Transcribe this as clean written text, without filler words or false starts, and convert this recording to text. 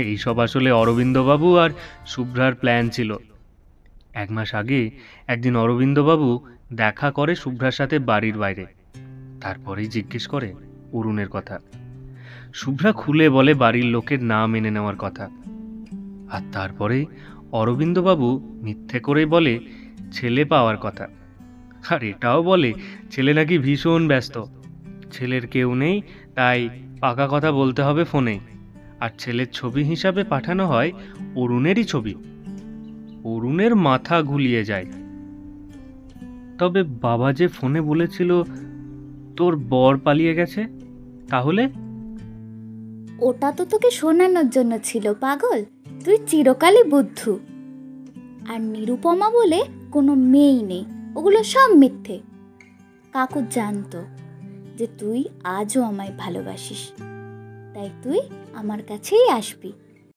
এইসব আসলে অরবিন্দবাবু আর শুভ্রার প্ল্যান ছিল। 1 মাস আগে একদিন অরবিন্দবাবু দেখা করে শুভ্রার সাথে বাড়ির বাইরে। তারপরেই জিজ্ঞেস করে অরুণের কথা। শুভ্রা খুলে বলে বাড়ির লোকের না মেনে নেওয়ার কথা। আর তারপরেই অরবিন্দবাবু মিথ্যে করেই বলে ছেলে পাওয়ার কথা। আর এটাও বলে ছেলে নাকি ভীষণ ব্যস্ত, ছেলের কেউ নেই, তাই পাকা কথা বলতে হবে ফোনে। আর ছেলের ছবি হিসাবে পাঠানো হয় অরুণেরই ছবি। অরুণের মাথা ঘুলিয়ে যায়। তবে বাবা যে ফোনে বলেছিল তোর বর পালিয়ে গেছে, তাহলে? ওটা তো তোকে শোনানোর জন্য ছিল পাগল, তুই চিরকালই বুদ্ধু। আর নিরুপমা বলে কোনো মেয়েই নেই, ওগুলো সব মিথ্যে। কাকু জানতো যে তুই আজও আমায় ভালোবাসিস, তাই তুই আমার কাছেই আসবি।